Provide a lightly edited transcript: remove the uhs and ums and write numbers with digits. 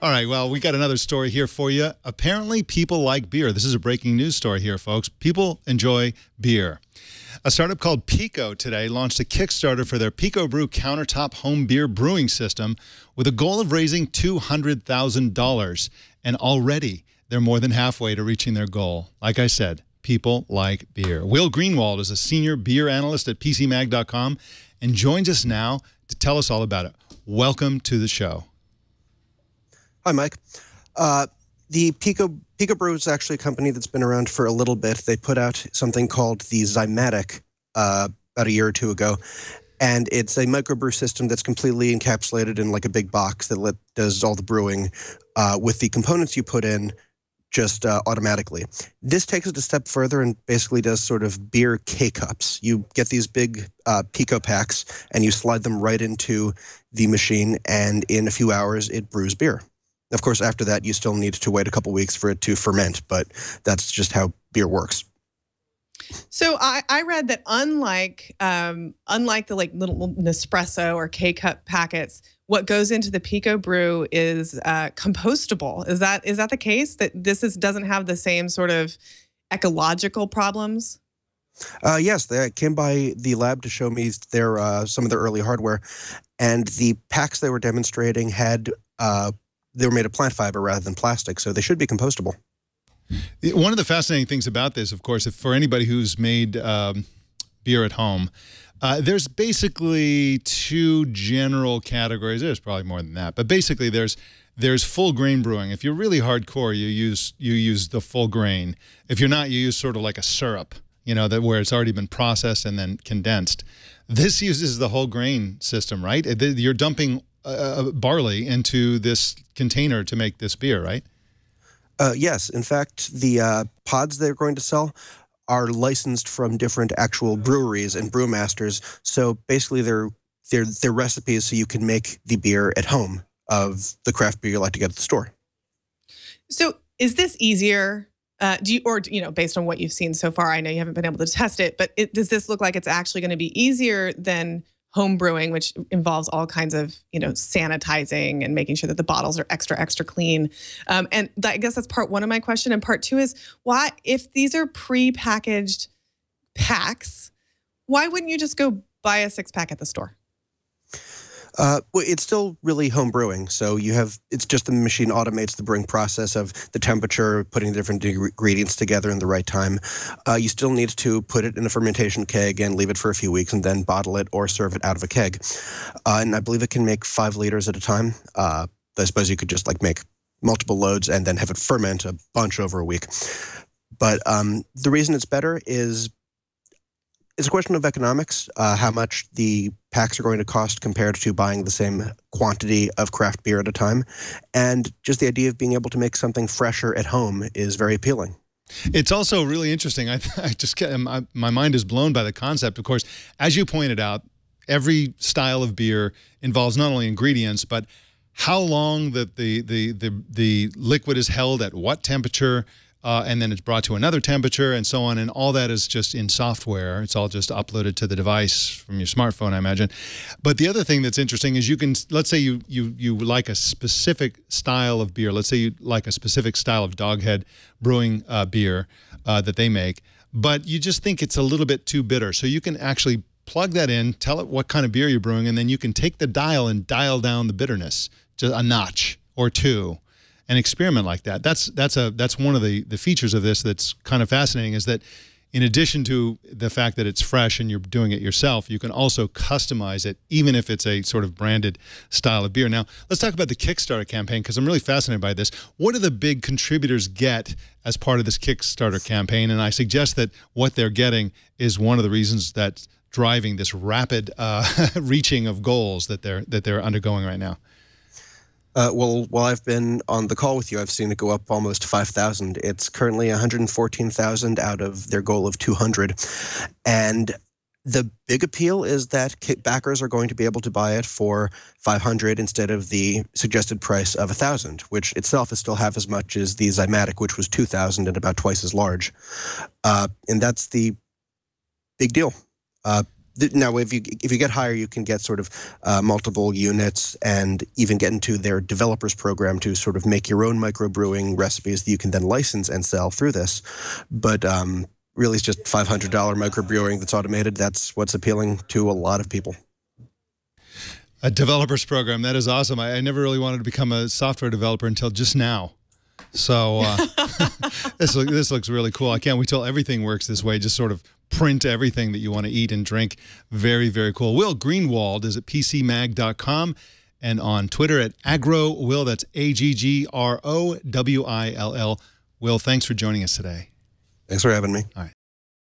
All right, well, we got another story here for you. Apparently, people like beer. This is a breaking news story here, folks. People enjoy beer. A startup called Pico today launched a Kickstarter for their PicoBrew Countertop home beer brewing system with a goal of raising $200,000. And already, they're more than halfway to reaching their goal. Like I said, people like beer. Will Greenwald is a senior beer analyst at PCMag.com and joins us now to tell us all about it. Welcome to the show. Hi, Mike. The PicoBrew is actually a company that's been around for a little bit. They put out something called the Zymatic about a year or two ago, and it's a microbrew system that's completely encapsulated in like a big box that does all the brewing with the components you put in just automatically. This takes it a step further and basically does sort of beer K-cups. You get these big Pico packs, and you slide them right into the machine, and in a few hours, it brews beer. Of course, after that, you still need to wait a couple weeks for it to ferment, but that's just how beer works. So I read that unlike the like little Nespresso or K-cup packets, what goes into the PicoBrew is compostable. Is that the case? That this doesn't have the same sort of ecological problems? Yes, they came by the lab to show me some of their early hardware, and the packs they were demonstrating had they were made of plant fiber rather than plastic, so they should be compostable. One of the fascinating things about this, of course, for anybody who's made beer at home, there's basically two general categories. There's probably more than that, but basically there's full grain brewing. If you're really hardcore, you use the full grain. If you're not, you use sort of like a syrup, where it's already been processed and then condensed. This uses the whole grain system, right? You're dumping barley into this container to make this beer, right? Yes. In fact, the pods they're going to sell are licensed from different actual breweries and brewmasters. So basically, they're recipes so you can make the beer at home of the craft beer you like to get at the store. So is this easier? Based on what you've seen so far, I know you haven't been able to test it, but does this look like it's actually going to be easier than home brewing, which involves all kinds of, sanitizing and making sure that the bottles are extra clean? And I guess that's part one of my question. And part two is, why, if these are pre-packaged packs, why wouldn't you just go buy a 6-pack at the store? Well, it's still really home brewing. So it's just the machine automates the brewing process of the temperature, putting the different ingredients together in the right time. You still need to put it in a fermentation keg and leave it for a few weeks and then bottle it or serve it out of a keg. And I believe it can make 5 liters at a time. I suppose you could just make multiple loads and then have it ferment a bunch over a week. But the reason it's better is it's a question of economics, how much the packs are going to cost compared to buying the same quantity of craft beer at a time. And just the idea of being able to make something fresher at home is very appealing. It's also really interesting. My mind is blown by the concept. Of course, as you pointed out, every style of beer involves not only ingredients, but how long the liquid is held at what temperature, and then it's brought to another temperature and so on, and all that is just in software. It's all just uploaded to the device from your smartphone, I imagine. But the other thing that's interesting is let's say you like a specific style of beer. Let's say you like a specific style of Doghead brewing beer that they make, but you just think it's a little bit too bitter. So you can actually plug that in, tell it what kind of beer you're brewing, and then you can take the dial and dial down the bitterness to a notch or two. And experiment like that. That's one of the features of this that's kind of fascinating, is that in addition to the fact that it's fresh and you're doing it yourself, you can also customize it, even if it's a sort of branded style of beer. Now, let's talk about the Kickstarter campaign, because I'm really fascinated by this. What do the big contributors get as part of this Kickstarter campaign? And I suggest that what they're getting is one of the reasons that's driving this rapid reaching of goals that they're undergoing right now. Well, while I've been on the call with you, I've seen it go up almost 5,000. It's currently 114,000 out of their goal of 200. And the big appeal is that backers are going to be able to buy it for 500 instead of the suggested price of 1,000, which itself is still half as much as the Zymatic, which was 2,000 and about twice as large. And that's the big deal. Now, if you get higher, you can get sort of multiple units and even get into their developers program to sort of make your own microbrewing recipes that you can then license and sell through this. But really, it's just $500 microbrewing that's automated. That's what's appealing to a lot of people. A developers program, that is awesome. I never really wanted to become a software developer until just now. So this looks really cool. I can't wait till everything works this way. Just sort of print everything that you want to eat and drink. Very, very cool. Will Greenwald is at pcmag.com and on Twitter at AgroWill. That's AGGROWILL. Will, thanks for joining us today. Thanks for having me. All right.